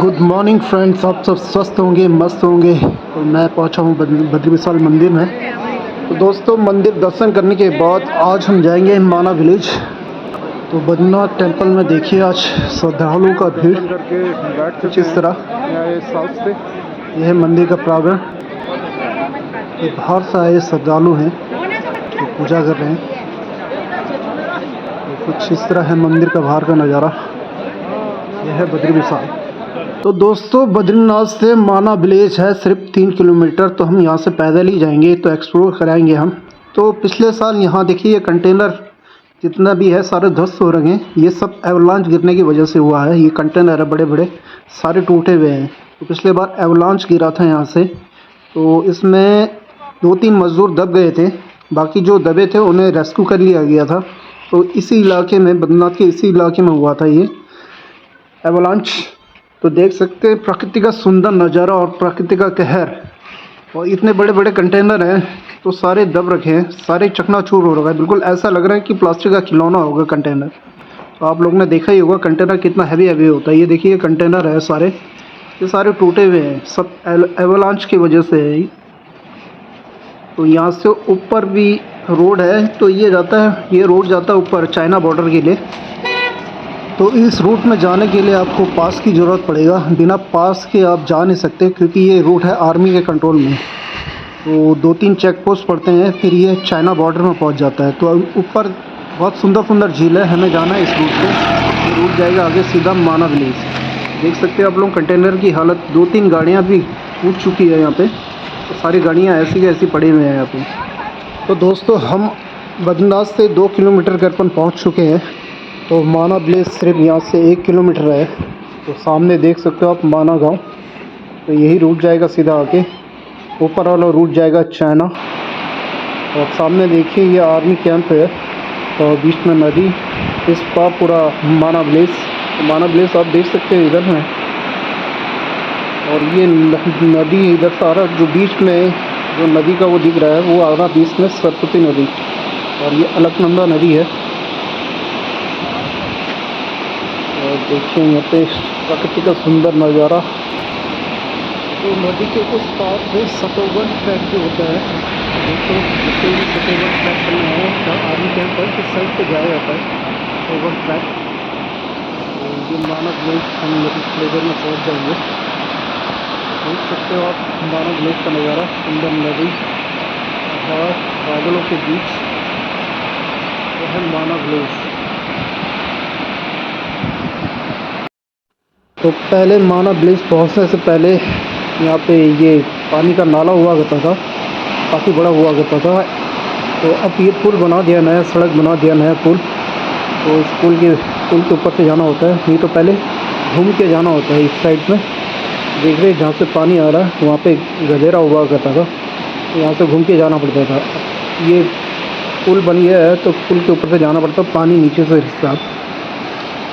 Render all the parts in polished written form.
Good morning friends, आप सब स्वस्थ होंगे, मस्त होंगे। तो मैं पहुंचा हूं बद्री विशाल मंदिर में। तो दोस्तों, मंदिर दर्शन करने के बाद आज हम जाएंगे माना विलेज। तो बद्रीनाथ टेंपल में देखिए आज श्रद्धालुओं का भीड़ कुछ इस तरह। यह है मंदिर का प्रांगण। ये बाहर से आए श्रद्धालु हैं जो पूजा कर रहे हैं। तो कुछ इस तरह है मंदिर का बाहर का नज़ारा। यह है बद्री विशाल। तो दोस्तों, बद्रीनाथ से माना विलेज है सिर्फ 3 किलोमीटर। तो हम यहाँ से पैदल ही जाएंगे, तो एक्सप्लोर कराएंगे हम। तो पिछले साल यहाँ देखिए, ये कंटेनर जितना भी है सारे ध्वस्त हो रहे हैं। ये सब एवलांच गिरने की वजह से हुआ है। ये कंटेनर है बड़े बड़े, सारे टूटे हुए हैं। तो पिछले बार एवलांच गिरा था यहाँ से, तो इसमें 2-3 मजदूर दब गए थे। बाकी जो दबे थे उन्हें रेस्क्यू कर लिया गया था। तो इसी इलाके में, बद्रीनाथ के इसी इलाके में हुआ था ये एवलांच। तो देख सकते हैं प्रकृति का सुंदर नज़ारा और प्रकृति का कहर। और इतने बड़े बड़े कंटेनर हैं तो सारे दब रखे हैं, सारे चकनाचूर हो रहा है। बिल्कुल ऐसा लग रहा है कि प्लास्टिक का खिलौना होगा कंटेनर। तो आप लोग ने देखा ही होगा कंटेनर कितना हैवी हैवी होता है। ये देखिए कंटेनर है सारे, ये सारे टूटे हुए हैं, सब एवलांच की वजह से है। तो यहाँ से ऊपर भी रोड है, तो ये जाता है, ये रोड जाता है ऊपर चाइना बॉर्डर के लिए। तो इस रूट में जाने के लिए आपको पास की ज़रूरत पड़ेगा। बिना पास के आप जा नहीं सकते, क्योंकि ये रूट है आर्मी के कंट्रोल में। तो 2-3 चेक पोस्ट पड़ते हैं, फिर ये चाइना बॉर्डर में पहुंच जाता है। तो ऊपर बहुत सुंदर सुंदर झील है, हमें जाना है इस रूट पे। ये रूट जाएगा आगे सीधा माना विलेज। देख सकते हैं आप लोग कंटेनर की हालत। 2-3 गाड़ियाँ भी टूट चुकी है यहाँ पर। तो सारी गाड़ियाँ ऐसी की ऐसी पड़ी हुई हैं यहाँ पर। तो दोस्तों, हम बद्रीनाथ से 2 किलोमीटर करीबन पहुँच चुके हैं। तो माना विलेज सिर्फ यहाँ से 1 किलोमीटर है। तो सामने देख सकते हो आप माना गांव। तो यही रूट जाएगा सीधा आके, ऊपर वाला रूट जाएगा चाइना। और सामने देखिए ये आर्मी कैंप है और बीच में नदी, इस पार पूरा माना विलेज। तो माना विलेज आप देख सकते हैं इधर है। और ये नदी इधर सारा जो बीच में जो नदी का वो दिख रहा है, वो आ रहा बीच में सरस्वती नदी। और ये अलकनंदा नदी है। और देखिए यहाँ पे प्रकृति का सुंदर नज़ारा। तो नदी के उस पार से सतोवन ट्रैक जो होता है, दोस्तों कोई भी सतोवन ट्रैक करना है तो आर्मी कैंप पर इस साइड से जाया जाता है सतोवन ट्रैक। तो ये माना विलेज हम लेजर में पहुँच जाएंगे। देख सकते हो आप माना विलेज का नज़ारा, सुंदर नदी और बादलों के बीच। तो है माना विलेज। तो पहले माना विलेज पहुंचने से पहले यहाँ पे ये पानी का नाला हुआ करता था, काफ़ी बड़ा हुआ करता था। तो अब ये पुल बना दिया, नया सड़क बना दिया, नया पुल। तो इस पुल के ऊपर से जाना होता है, नहीं तो पहले घूम के जाना होता है। इस साइड में देख रहे जहाँ से पानी आ रहा है वहाँ पे गधेरा हुआ करता था, तो यहाँ से घूम के जाना पड़ता था। ये पुल बन गया है तो पुल के ऊपर से जाना पड़ता है, पानी नीचे से रिश्ता।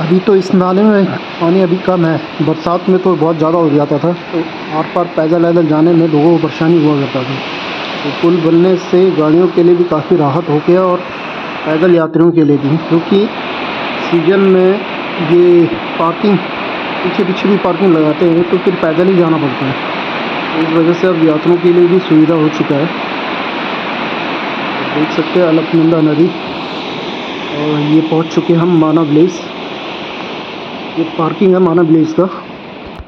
अभी तो इस नाले में पानी अभी कम है, बरसात में तो बहुत ज़्यादा हो जाता था। तो आर पार पैदल जाने में लोगों को परेशानी हुआ करता था। तो पुल बनने से गाड़ियों के लिए भी काफ़ी राहत हो गया और पैदल यात्रियों के लिए भी, क्योंकि सीजन में ये पार्किंग पीछे पीछे भी पार्किंग लगाते हैं, तो फिर पैदल ही जाना पड़ता है। तो इस वजह से अब यात्रियों के लिए भी सुविधा हो चुका है। तो देख सकते हैं अलकनंदा नदी। और ये पहुँच चुके हम माना विलेज। ये पार्किंग है माना विलेज का।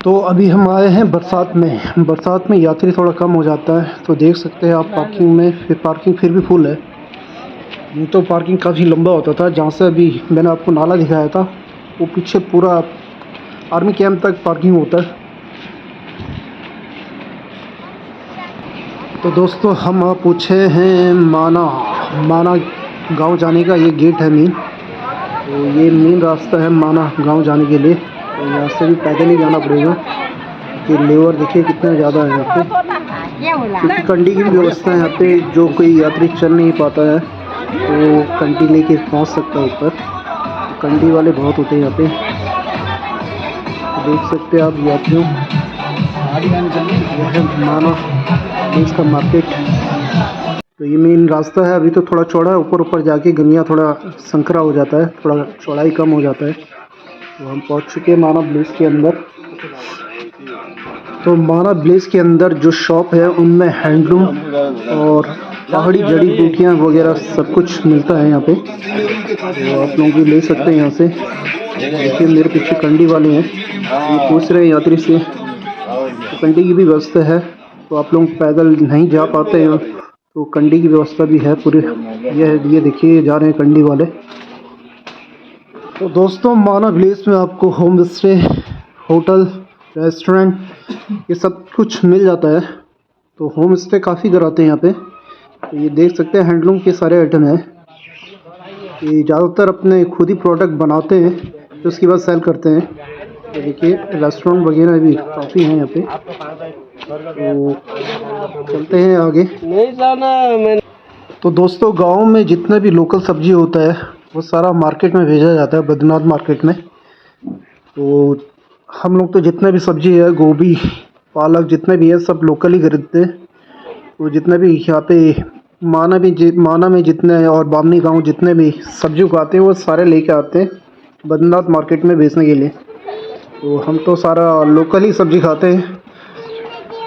तो अभी हम आए हैं बरसात में। बरसात में यात्री थोड़ा कम हो जाता है। तो देख सकते हैं आप पार्किंग में, फिर पार्किंग फिर भी फुल है। तो पार्किंग काफ़ी लंबा होता था। जहाँ से अभी मैंने आपको नाला दिखाया था, वो पीछे पूरा आर्मी कैंप तक पार्किंग होता है। तो दोस्तों, हम आप पूछे हैं माना गाँव जाने का ये गेट है मेन। तो ये मेन रास्ता है माना गांव जाने के लिए। तो यहाँ से भी पैदल ही जाना पड़ेगा। कि लेबर देखिए कितने ज़्यादा है यहाँ पे, क्योंकि कंडी की भी व्यवस्था है यहाँ पे। जो कोई यात्री चल नहीं पाता है तो कंडी लेके पहुँच सकता है ऊपर। कंडी वाले बहुत होते हैं यहाँ पे। तो देख सकते हैं आप यात्रियों, यह है माना इसका मार्केट। तो ये मेन रास्ता है। अभी तो थोड़ा चौड़ा है, ऊपर जाके गनिया थोड़ा संकरा हो जाता है, थोड़ा चौड़ाई कम हो जाता है। तो हम पहुंच चुके हैं माना विलेज के अंदर। तो माना विलेज के अंदर जो शॉप है उनमें हैंडलूम और पहाड़ी जड़ी बूटियाँ वगैरह सब कुछ मिलता है यहाँ पे। तो आप लोग भी ले सकते हैं यहाँ से। देखिए मेरे पीछे कंडी वाले हैं, ये पूछ रहे हैं यात्री से तो कंडी की भी व्यवस्था है। तो आप लोग पैदल नहीं जा पाते हैं तो कंडी की व्यवस्था भी है पूरी। ये देखिए जा रहे हैं कंडी वाले। तो दोस्तों माना विलेज में आपको होम स्टे, होटल, रेस्टोरेंट ये सब कुछ मिल जाता है। तो होम स्टे काफ़ी कराते हैं यहाँ पे। तो ये देख सकते हैं हैंडलूम के सारे आइटम हैं। ये ज़्यादातर अपने खुद ही प्रोडक्ट बनाते हैं तो उसके बाद सेल करते हैं। तो देखिए रेस्टोरेंट वगैरह भी काफ़ी हैं यहाँ पे। तो चलते हैं आगे। नहीं जाना तो दोस्तों गांव में जितना भी लोकल सब्जी होता है वो सारा मार्केट में भेजा जाता है, बद्रीनाथ मार्केट में। तो हम लोग तो जितना भी सब्जी है, गोभी, पालक जितना भी है सब लोकल ही खरीदते हैं। तो जितना भी यहाँ पे माना में जितने और बामनी गांव जितने भी सब्जी उगाते हैं वो सारे लेके आते हैं बद्रीनाथ मार्केट में बेचने के लिए। तो हम तो सारा लोकल ही सब्जी खाते हैं।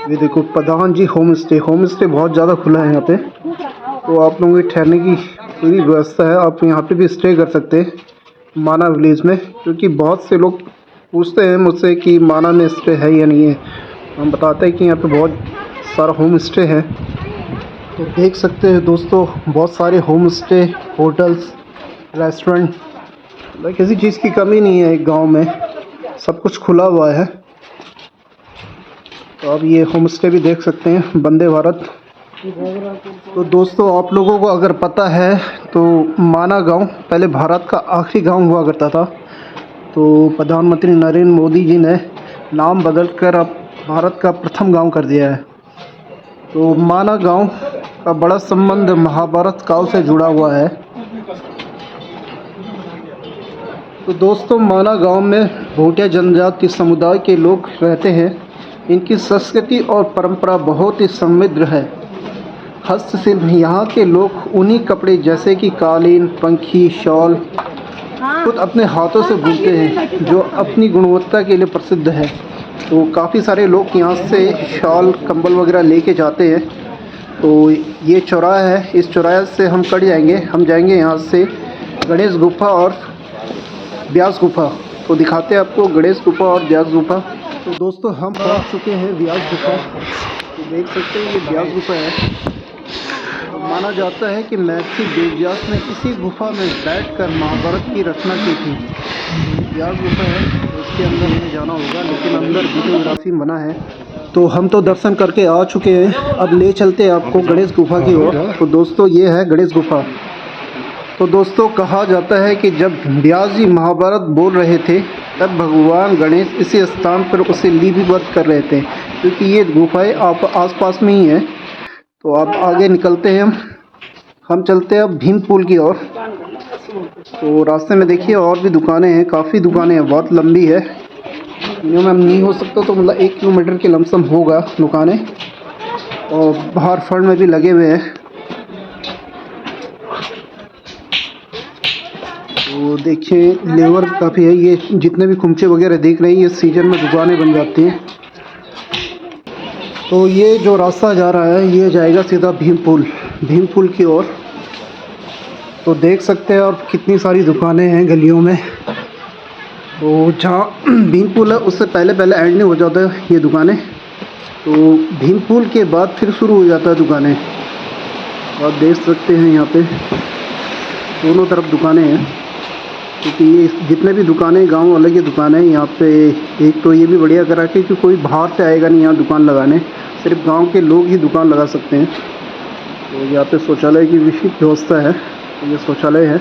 ये देखो प्रधान जी होम स्टे बहुत ज़्यादा खुला है यहाँ पे। तो आप लोगों की ठहरने की पूरी व्यवस्था है, आप यहाँ पे भी स्टे कर सकते हैं माना विलेज में। क्योंकि बहुत से लोग पूछते हैं मुझसे कि माना में स्टे है या नहीं है। हम बताते हैं कि यहाँ पे बहुत सारा होम स्टे है। तो देख सकते हैं दोस्तों बहुत सारे होम स्टे, होटल्स, रेस्टोरेंट, किसी चीज़ की कमी नहीं है एक गांव में, सब कुछ खुला हुआ है। तो अब ये होम स्टे भी देख सकते हैं वंदे भारत। तो दोस्तों आप लोगों को अगर पता है तो माना गांव पहले भारत का आखिरी गांव हुआ करता था। तो प्रधानमंत्री नरेंद्र मोदी जी ने नाम बदलकर अब भारत का प्रथम गांव कर दिया है। तो माना गांव का बड़ा संबंध महाभारत काल से जुड़ा हुआ है। तो दोस्तों माना गांव में भोटिया जनजाति समुदाय के लोग रहते हैं। इनकी संस्कृति और परंपरा बहुत ही समृद्ध है। हस्तशिल्प यहाँ के लोग ऊनी कपड़े जैसे कि कालीन, पंखी, शॉल खुद अपने हाथों से बुनते हैं जो अपनी गुणवत्ता के लिए प्रसिद्ध है। तो काफ़ी सारे लोग यहाँ से शॉल, कंबल वगैरह लेके जाते हैं। तो ये चौराहा है, इस चौराहे से हम कट जाएंगे। हम जाएंगे यहाँ से गणेश गुफा और व्यास गुफा। तो दिखाते हैं आपको गणेश गुफा और व्यास गुफा। तो दोस्तों हम पहुँच चुके हैं व्यास गुफा। तो देख सकते हैं ये व्यास गुफा है। तो माना जाता है कि महर्षि वेदव्यास ने इसी गुफा में बैठकर महाभारत की रचना की थी। व्यास गुफा है तो इसके अंदर हमें जाना होगा, लेकिन अंदर वीडियोग्राफी मना है। तो हम तो दर्शन करके आ चुके हैं, अब ले चलते हैं आपको गणेश गुफा की ओर। तो दोस्तों ये है गणेश गुफा। तो दोस्तों कहा जाता है कि जब व्यास जी महाभारत बोल रहे थे तब भगवान गणेश इसी स्थान पर उसे लिपिबद्ध कर रहे थे, क्योंकि ये गुफाएं आप आसपास में ही हैं। तो आप आगे निकलते हैं, हम चलते हैं अब भीम पुल की ओर। तो रास्ते में देखिए और भी दुकानें हैं, काफ़ी दुकानें हैं, बहुत लंबी है। मिनिमम नहीं हो सकता तो मतलब 1 किलोमीटर के लमसम होगा दुकानें। और बाहर फंड में भी लगे हुए हैं। तो देखिए लेबर काफ़ी है। ये जितने भी खुमचे वगैरह देख रहे हैं ये सीजन में दुकानें बन जाती हैं। तो ये जो रास्ता जा रहा है ये जाएगा सीधा भीम पुल की ओर। तो देख सकते हैं आप कितनी सारी दुकानें हैं गलियों में। तो जहाँ भीम पुल है उससे पहले एंड नहीं हो जाता है ये दुकानें। तो भीम पुल के बाद फिर शुरू हो जाता है दुकानें। आप देख सकते हैं यहाँ पे दोनों तरफ दुकानें हैं, क्योंकि ये जितने भी दुकानें गांव वाले की दुकानें हैं यहाँ पे। एक तो ये भी बढ़िया करा के कि कोई बाहर से आएगा नहीं यहाँ दुकान लगाने, सिर्फ गांव के लोग ही दुकान लगा सकते हैं। तो यहाँ पे शौचालय की विशेष व्यवस्था है। तो ये शौचालय है,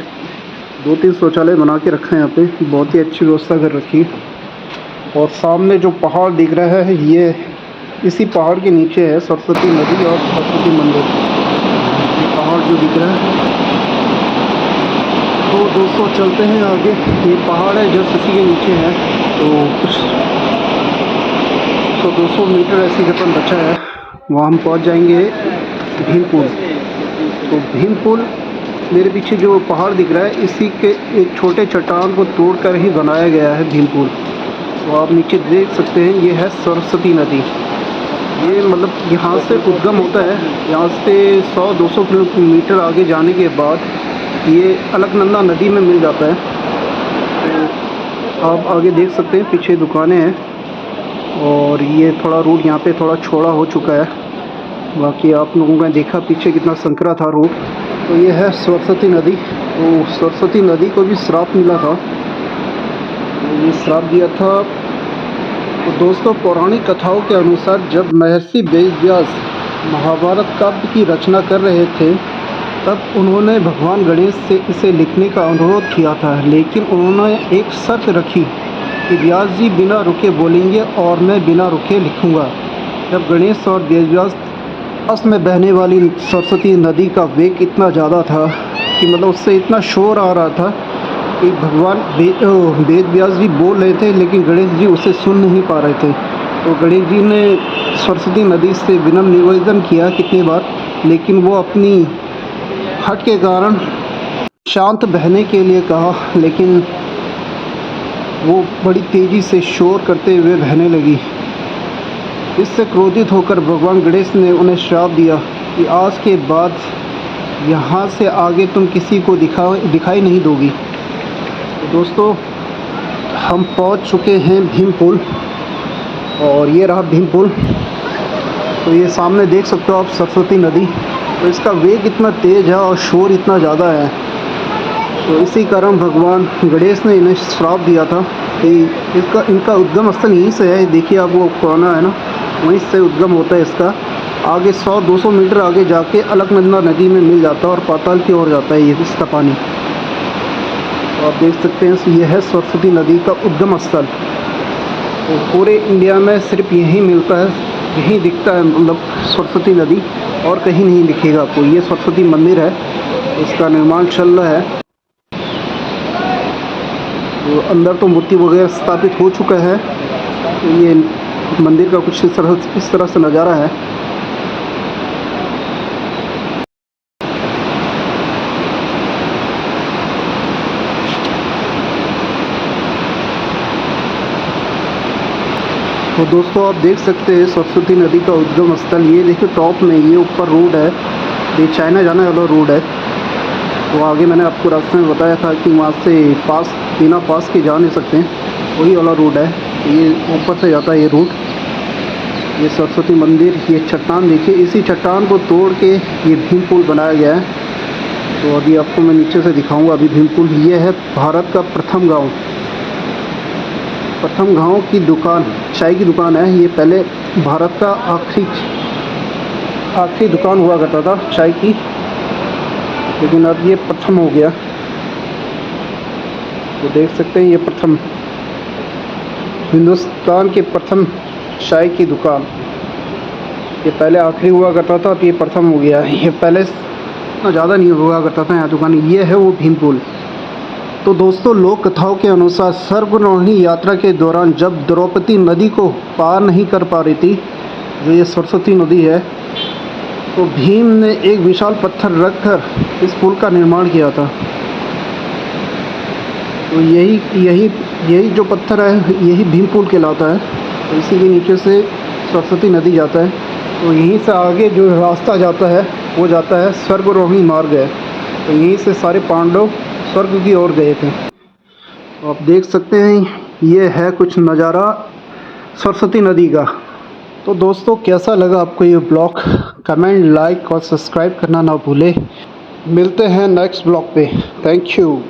2-3 शौचालय बना के रखा है यहाँ पे, बहुत ही अच्छी व्यवस्था कर रखी है। और सामने जो पहाड़ दिख रहा है ये इसी पहाड़ के नीचे है सरस्वती नदी और सरस्वती मंदिर। ये पहाड़ जो दिख रहा है। तो दोस्तों चलते हैं आगे। ये पहाड़ है जो इसी के नीचे है। तो कुछ 200 मीटर ऐसी जगह बचा है, वहाँ हम पहुँच जाएंगे भीम पुल। तो भीम पुल मेरे पीछे जो पहाड़ दिख रहा है इसी के एक छोटे चट्टान को तोड़कर ही बनाया गया है भीम पुल। तो आप नीचे देख सकते हैं, ये है सरस्वती नदी। ये मतलब यहाँ से उद्गम होता है, यहाँ से 100-200 किलोमीटर आगे जाने के बाद ये अलकनंदा नदी में मिल जाता है। तो आप आगे देख सकते हैं, पीछे दुकानें हैं और ये थोड़ा रूट यहाँ पे थोड़ा चौड़ा हो चुका है। बाकी आप लोगों ने देखा पीछे कितना संकरा था रूट। तो ये है सरस्वती नदी। तो सरस्वती नदी को भी श्राप मिला था, तो ये श्राप दिया था। तो दोस्तों, पौराणिक कथाओं के अनुसार जब महर्षि वेदव्यास महाभारत काव्य की रचना कर रहे थे, तब उन्होंने भगवान गणेश से इसे लिखने का अनुरोध किया था, लेकिन उन्होंने एक शर्त रखी कि व्यास जी बिना रुके बोलेंगे और मैं बिना रुके लिखूंगा। जब गणेश और वेदव्यास पास में बहने वाली सरस्वती नदी का वेग इतना ज़्यादा था कि मतलब उससे इतना शोर आ रहा था कि भगवान वेदव्यास जी बोल रहे थे, लेकिन गणेश जी उसे सुन नहीं पा रहे थे। तो गणेश जी ने सरस्वती नदी से विनम्र निवेदन किया कितनी बार, लेकिन वो अपनी हट के कारण शांत बहने के लिए कहा, लेकिन वो बड़ी तेज़ी से शोर करते हुए बहने लगी। इससे क्रोधित होकर भगवान गणेश ने उन्हें श्राप दिया कि आज के बाद यहाँ से आगे तुम किसी को दिखाई नहीं दोगी। तो दोस्तों, हम पहुँच चुके हैं भीम पुल, और ये रहा भीम पुल। तो ये सामने देख सकते हो आप सरस्वती नदी। तो इसका वेग इतना तेज़ है और शोर इतना ज़्यादा है, तो इसी कारण भगवान गणेश ने इन्हें श्राप दिया था कि इनका उद्गम स्थल यहीं से है। देखिए आप, वो पुराना है ना, वहीं से उद्गम होता है इसका। आगे 100-200 मीटर आगे जाके अलकनंदा नदी में मिल जाता है और पाताल की ओर जाता है ये इसका पानी। तो आप देख सकते हैं, ये है सरस्वती नदी का उद्गम स्थल। तो पूरे इंडिया में सिर्फ यहीं मिलता है, यहीं दिखता है, मतलब सरस्वती नदी, और कहीं नहीं दिखेगा आपको। ये सरस्वती मंदिर है, इसका निर्माण चल रहा है। तो अंदर तो मूर्ति वगैरह स्थापित हो चुका है। तो ये मंदिर का कुछ इस तरह से नज़ारा है। तो दोस्तों, आप देख सकते हैं सरस्वती नदी का उद्गम स्थल। ये देखिए टॉप में, ये ऊपर रोड है, ये चाइना जाने वाला रोड है। तो आगे मैंने आपको रास्ते में बताया था कि वहाँ से बिना पास के जा नहीं सकते हैं, वही वाला रोड है। ये ऊपर से जाता है ये रूट। ये सरस्वती मंदिर, ये चट्टान देखिए, इसी चट्टान को तोड़ के ये भीम पुल बनाया गया है। तो अभी आपको मैं नीचे से दिखाऊंगा अभी भीम पुल। ये है भारत का प्रथम गांव की दुकान, चाय की दुकान है। ये पहले भारत का आखिरी दुकान हुआ करता था चाय की, लेकिन अब ये प्रथम हो गया। तो देख सकते हैं, ये प्रथम, हिंदुस्तान के प्रथम चाय की दुकान। ये पहले आखिरी हुआ करता था, अब ये प्रथम हो गया। ये पहले इतना ज़्यादा नहीं हुआ करता था यहाँ दुकान। ये है वो भीम पुल। तो दोस्तों, लोक कथाओं के अनुसार सर्वरोहिणी यात्रा के दौरान जब द्रौपदी नदी को पार नहीं कर पा रही थी, जो ये सरस्वती नदी है, तो भीम ने एक विशाल पत्थर रखकर इस पुल का निर्माण किया था। तो यही जो पत्थर है, यही भीम पुल कहलाता है। तो इसी के नीचे से सरस्वती नदी जाता है। तो यहीं से आगे जो रास्ता जाता है वो जाता है स्वर्गरोहिणी मार्ग है। तो यहीं से सारे पांडव स्वर्ग की ओर गए थे। तो आप देख सकते हैं, ये है कुछ नज़ारा सरस्वती नदी का। तो दोस्तों, कैसा लगा आपको ये ब्लॉग? कमेंट, लाइक और सब्सक्राइब करना ना भूलें। मिलते हैं नेक्स्ट ब्लॉग पे। Thank you.